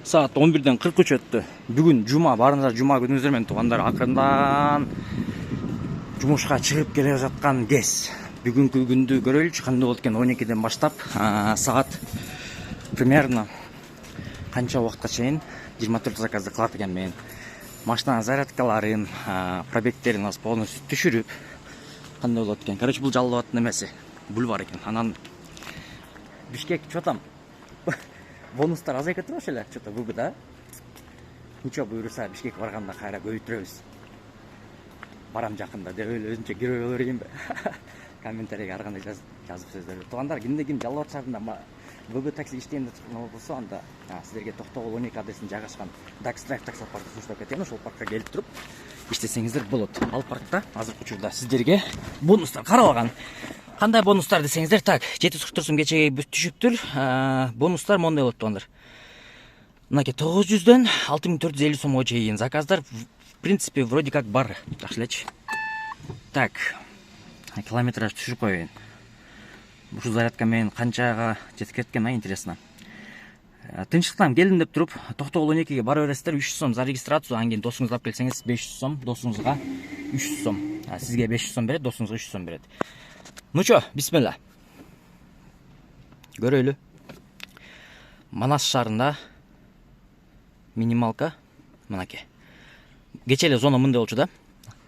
Saat 11'den 43 өттү. Бүгүн жума, барыңыздар жума күнүңүздөр менен туугандар. Акырындан жумушка чыгып келе жаткан кез. Бүгүнкү күндү көрөлүчү, кандай болот экен. 12ден баштап саат примерно канча убакытка чейин 24 заказды кылат экен мен. Машина зарядкаларын, пробегтерин полностью түшүрүп, кандай болот экен. Короче, бул Жалал Абадтын эмеси, бульвар экен. Анан Бишкек чотам. Бонустар азайып кетти болчу эле, что-то бүгү да. Ничего буйруса Бишкек барганда кайра көбөйтүрөбүз. Барам жакында деп өзүнчө кирөө берейинби? Комментарийге ар кандай жазып сөздөр. Туугандар, ким Жалал Абад шаарында бүгү такси иштейм деп болсо, анда сиздерге Токтогул 12 адресинде жайгашкан Dax Drive такси паркы сунуштап кетем. Ошол паркка келип туруп иштесеңиздер болот. Ал паркта азыркы учурда сиздерге бонустар каралган. Кандай бонустар десеңиздер, так, 740 сом кечеге түшүптүр. Бонустар мондай болот туугандар. Мынакей 900дөн 6450 сомго чейин заказдар в принципе вроде как бар. Жакшы элечи. Так. Километраж түшүрүп коеюн. Ушул зарядка менен канчага жетип кеткен, интересно. Тынчтыктан келдим деп туруп, Токтогул 12ге бара бересиздер, 300 сом за регистрацию, анан кийин досуңузду алып келсеңиз 500 сом, досуңузга 300 сом. Сизге 500 сом берет, досуңузга 300 сом берет. Ну чо, бисмилла. Көрөйлү. Манас шаарында минималка мынакей. Кече эле зона мындай болчу да.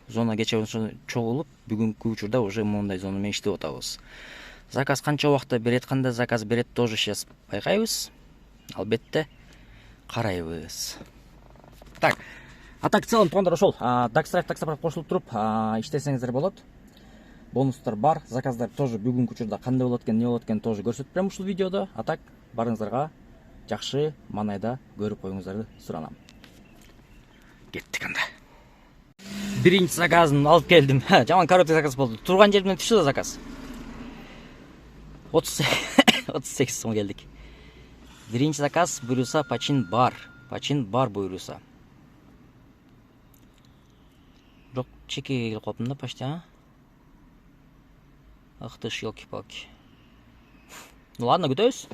Зона кече чогулуп, бүгүнкү учурда уже мондай зона менен иштеп атабыз. Заказ канча убакытта берет, кандай заказ берет тоже сейчас байкайбыз. Албетте карайбыз. Так. А так в целом туугандар ошол Dax Drive таксопарк кошулуп туруп иштесеңиздер болот. Бонустар бар, заказдар тоже бүгүнкү учурда кандай болот экен, не болот экен тоже көрсөтүп берем ушул видеодо. А так барыңыздарга жакшы маанайда көрүп коюңуздарды суранам. Кеттик анда. Биринчи заказын алып келдим. Жаман короткий заказ болду. Турган жеримден түштү да заказ. 38 сом келдик. Биринчи заказ буйруса почин бар. Почин бар буйруса. Жок, чекеге келип калыптым да почти, Ах ты ж, елки-палки. Ну ладно, күтөбүз.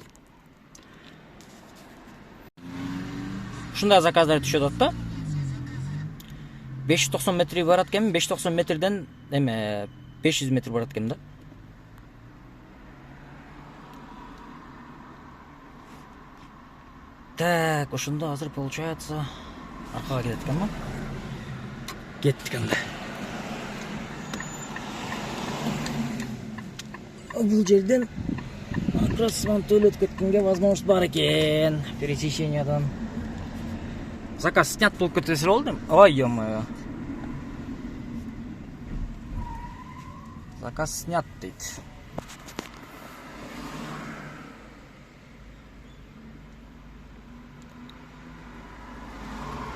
Ушундай заказдар түшүп атат да. 590 метр барат экен, 590 метрден 500 метр барат экен да. Так, ошондо азыр получается аркага кетет экен, Кеттик анда. Бул жерден акросман төлөп кеткенге возможность бар экен. Пересечениядан. Заказ снят болуп кетесир болду. Ой, ё-моё. Заказ снят дейт.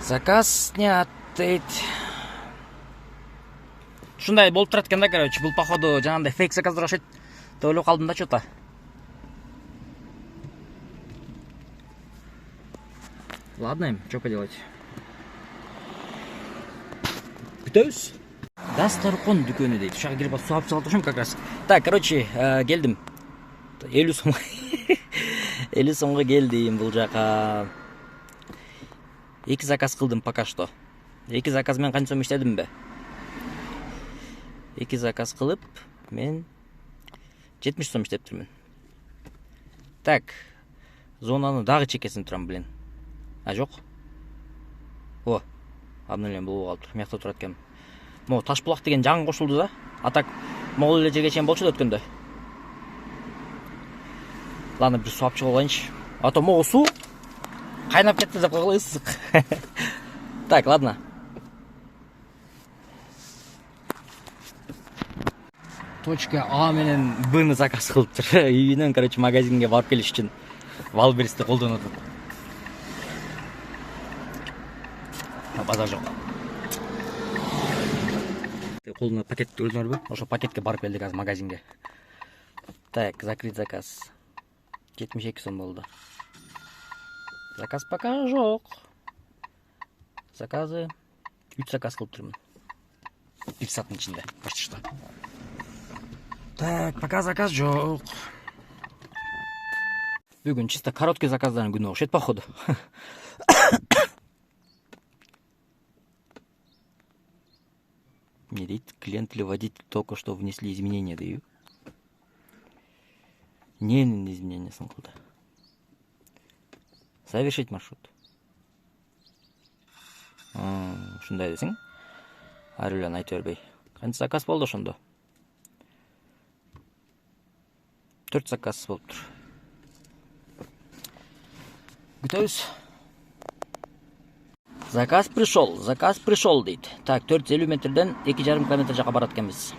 Заказ снят дейт. Ушундай болуп турат экен да, короче. Бул походу жанагындай фейк заказдар окшойт. Деп ойлоп калдым да что-то. Ладно, что поделать. Күтөбүз. Дастаркон дүкөнү дейт. Ушага кирип суу алып чыгып как раз. Так, короче, келдим. 50 сом. 50 сомго келдим бул жака. 2 заказ кылдым пока что. 2 заказ менен канча сом иштедимби? 2 заказ кылып, мен 70 сом иштептирмин. Так. Зонаны дагы чекесин турам, блин. Жок. О, обновление болуп калыптыр. Мыякта турат экен. Могу Ташбулак деген жаңы кошулду да. А так могул эле жерге чейин болчу да өткөндө. Ладно, бир суу алып чыгып алайынчы. А то могу суу кайнап кетти деп койгула, ысык. Так, ладно. Точка А менен Б'ны заказ кылыптыр. Үйүнөн, короче, магазинге барып келиш үчүн Валберисти колдонуп атат. Базар жок. Колуна пакет көрдүңөрбү? Ошо пакетке барып келдик азыр магазинге. Так, закрыть заказ. 72 сом болду. Заказ пока жок. Заказы 3 заказ кылыптырмын. 1 сааттын ичинде, почти что. Так, пока заказ жок. Бүгін чисто короткий заказдардың күні окшойт походу. Не дейт, клиент или водитель только что внесли изменения дейю. Ненің изменениясын кылды. Совершить маршрут. Ушундай десең. Ар эле айтып бербей. Канча заказ болду ошондо? 4 заказ болуптур. Күтөбүз. Заказ пришел дейт. Так, 450 метрден 2,5 километр жака барат экенбиз.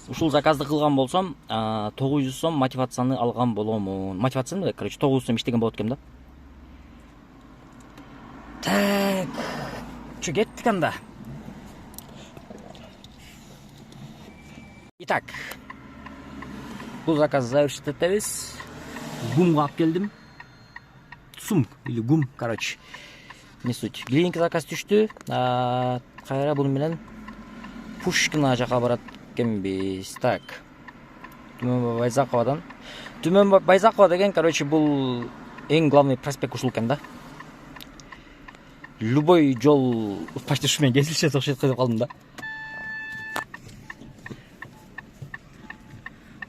Ушул заказды кылган болсом, 900 сом мотивацияны алган боломун. Мотивацияны, короче, 900 сом иштеген болот экен да. Так, чё кеттик анда. Итак, бул заказды завершить этебиз. Гумга алып келдим. Сум или гум, короче. Не суть. Глинки заказ түштү. Кайра бул менен Пушкина жака барат экенбиз. Так. Түмөн Байзаковадан. Түмөн Байзакова деген, короче, бул эң главный проспект ушул экен да. Любой жол почти ушу менен кесилишет окшойт деп калдым да.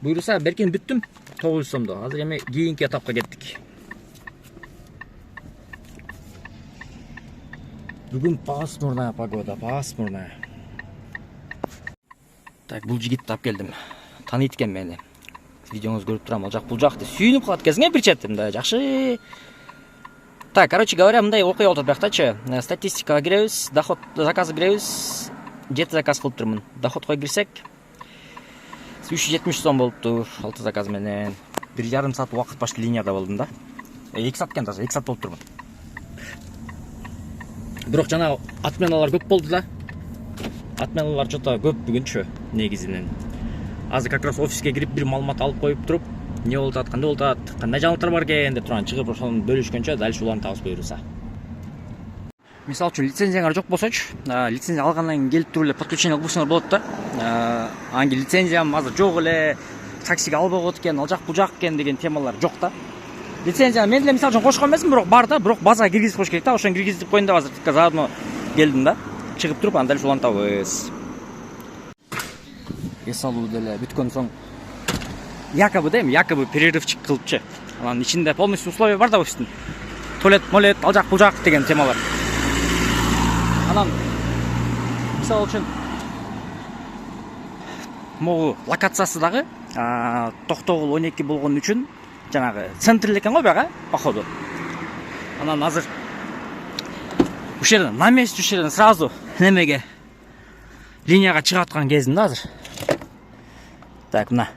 Буйруса беркен бүттүм. 900 сомдо. Азыр эми кийинки этапка кеттик. Бүгүн пасмурная погода, пасмурная. Так, бул жигитти алып келдим. Таанıyт экен мени. Видеоңузду көрүп турам, ал жак бул жак деп сүйүнүп калат экенсиң, бир четим да, жакшы. Так, короче говоря, мындай окуя болот бияктачы. Статистикага киребиз, доход заказы киребиз. 7 заказ кылыптырмын. Доходко кирсек 370 сом болуптур, 6 заказ менен. 1,5 саат убакыт башка линияда болдум да. 2 саат экен даже, 2 саат болуптурмун. Бирок жана отменалар көп болду да. Отменалар жото көп бүгүнчү негизинен. Азыр как раз офиске кирип бир маалымат алып коюп туруп, не болуп атат, кандай болуп атат, кандай жаңылыктар бар экен деп турган чыгып ошону бөлүшкөнчө дальше уларын табыз буйруса. Мисалы үчүн лицензияңар жок болсочу, лицензия алгандан кийин келип туруп эле подключение кылсаңар болот да. Анги лицензиям азыр жок эле, таксиге албай коет экен, ал жак бул жак экен деген темалар жок да. Лицензия мен деле мисалы үчүн кошкон эмесмин, бирок бар да, бирок базага киргизип коюш керек да. Ошону киргизип коюн деп азыр тикке заодно келдим да. Чыгып туруп анан дальше улан табыз. Эс алуу деле бүткөн соң якобы перерывчик кылыпчы. Анан ичинде полностью условия бар да офистин. Туалет, молет, ал жак бул жак деген темалар. Анан мисалы үчүн могу локациясы дагы Токтогул 12 болгон үчүн жанагы центр экен го бияга, походу. Анан азыр ушул жерден на месте ушул жерден сразу немеге линияга чыгып аткан кезим да азыр. Так, мына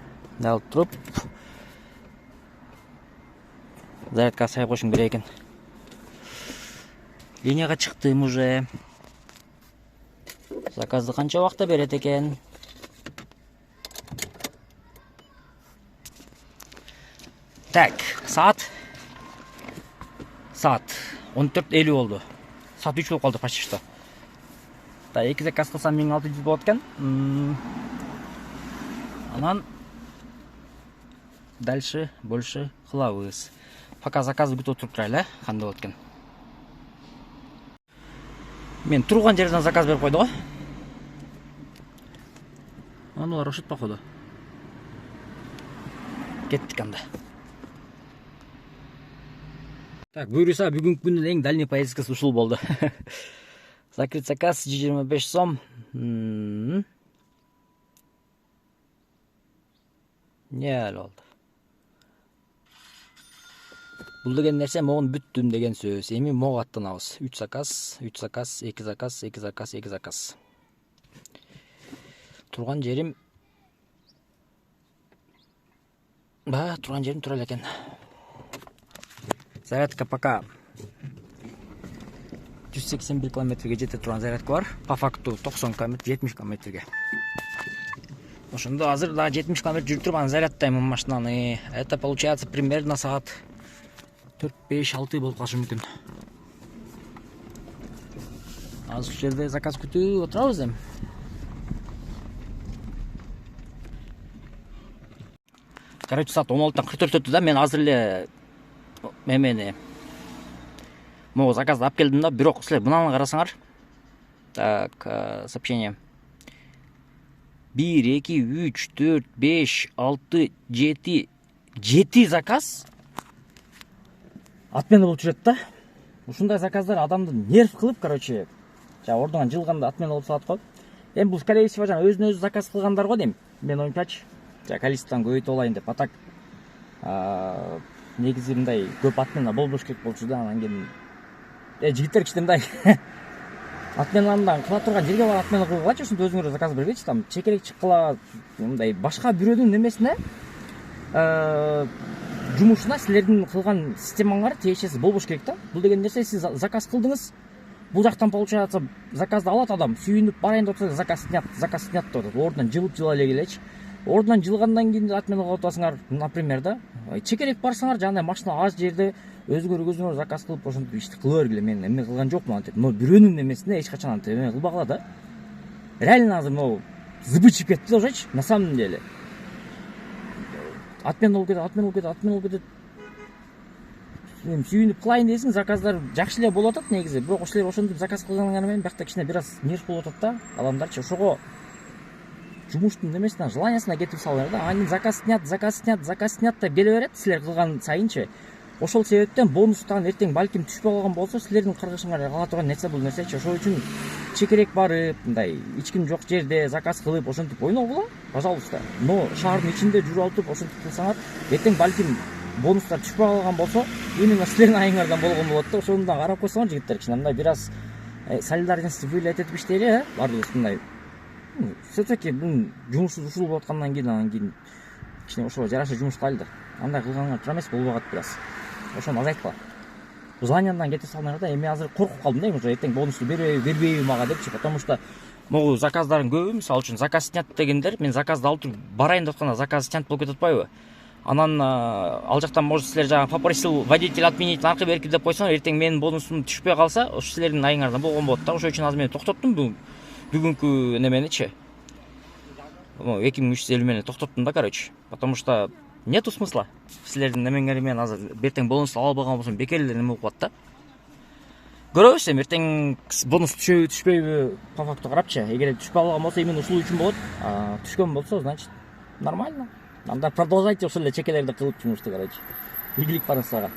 алып туруп зарядка сай коюшум керек экен. Линияга чыктым уже. Заказды канча убакытта берет экен? Так, saat 14:50 болду. Saat 3 болуп калды почти что. Да, 2 заказ кылсам 1600 болот экен. Анан дальше больше кылабыз. Пока заказды күтүп туруп турайлы, кандай болот экен. Мен турган жерден заказ берип койду го. Анулар ошот походу. Кеттик анда. Так, буйруса бүгүнкү күндүн эң дальний поездкасы ушул болду. Закрыт заказ 125 сом. Не ал болду. Бул деген нерсе могун бүттүм деген сөз. Эми мого аттанабыз. 3 заказ, 2 заказ. Турган жерим турган жерим тура эле экен. Зарядка пока 181 километрге жете турган зарядка бар. По факту 90 км, 70 кмге. Ошондо азыр да 70 км жүрүп туруп анан зарядтаймын машинаны. Это получается примерно саат 4-5-6 болуп калышы мүмкүн. Азыр ушул жерде заказ күтүп отурабыз эми. Короче, саат 16:44 өттү да, мен азыр эле эмени могу заказды алып келдим да, бирок силер мынаны карасаңар. Так, сообщение. 1, 2, 3, 4, 5, 6, 7 заказ отмена болуп жүрөт да. Ушундай заказдар адамды нерв кылып, короче, ордуңан жылганда отмена болуп салат го. Эми бул скорее всего өзүнө өзү заказ кылгандар го дейм. Мен оюмчачы, количестводан көбөйтүп алайын деп. Атак негизи мындай көп отмена болбош керек болчу да, анан кийин жигиттер кичине мындай отменадан кыла турган жерге барып отмена кылгылачы, ошентип өзүңөр заказ бергилечи, там чекерек чыккыла, мындай башка бирөөнүн немесине жумушуна силердин кылган системаңар тиешеси болбош керек да. Бул деген нерсе, сиз заказ кылдыңыз, бул жактан получается заказды алат адам, сүйүнүп барайын деп атса заказ снят деп атат. Ордунан жылып жыла эле келечи. Ордунан жылгандан кийин отмена кылып атасыңар, например да. Чекерек барсаңар, жана машина аз жерде өзүңөр заказ кылып ошентип ишти кыла бергиле. Мен эме кылган жокмун антип. Но бирөөнүн эмесине эч качан антип эме кылбагыла да. Реально азыр могу зыбычып кетти да ошочу. На самом деле. Отмена болуп кетет. Мен сүйүнүп кылайын десең, заказдар жакшы эле болуп атат негизи. Бирок ошолер ошентип заказ кылгандан менен биякта кичине бир аз нерв болуп атат да. Адамдарчы ошого жумуштун немесине, желаниясына кетип салалар да. Анан заказ снят деп келе берет силер кылган сайынчы. Ошол себептен бонустан эртең балким түшпөй калган болсо, силердин кыргышыңар кала турган нерсе бул нерсечи. Ошол үчүн чекерек барып, мындай эч ким жок жерде заказ кылып ошентип ойногула, пожалуйста. Но шаардын ичинде жүрүп алып ошентип кылсаңар, эртең балким бонустар түшпөй калган болсо, именно силердин айыңардан болгон болот да. Ошондон карап койсоңор жигиттер, кичине мындай бир аз солидарность выявлять этип иштейли, бардыгыбыз мындай. Все-таки бул жумушубуз ушул болуп аткандан кийин, анан кийин кичине ошого жараша жумуш кылайлы да. Андай кылганга туура эмес болуп атат бир аз. Ошону азайткыла. Желаниядан кетип салыңар да. Эми азыр коркуп калдым да, уже эртең бонусту бербейби мага депчи, потому что могу заказдардын көбү, мисалы үчүн заказ снят дегендер, мен заказды алып туруп барайын деп атканда заказ снят болуп кетип атпайбы? Анан ал жактан может силер жаңы попросил водитель отменить наркы берки деп койсоңор, эртең менин бонусум түшпөй калса, ошо силердин айыңардан болгон болот да. Ошол үчүн азыр мен токтоттум бүгүнкү неменичи. 2350 менен токтоттум да, короче. Потому что нету смысла. Силердин немеңер менен азыр эртең бонус ала албаган болсом бекер эле неме болуп калат да. Көрөбүз эми эртең бонус түшөбү түшпөйбү по факту карапчы. Эгер түшпөй алган болсо именно ушул үчүн болот. Түшкөн болсо, значит, нормально. Анда продолжайте ошол эле чекелерди кылып жумушту, короче. Ийгилик барыңыздарга.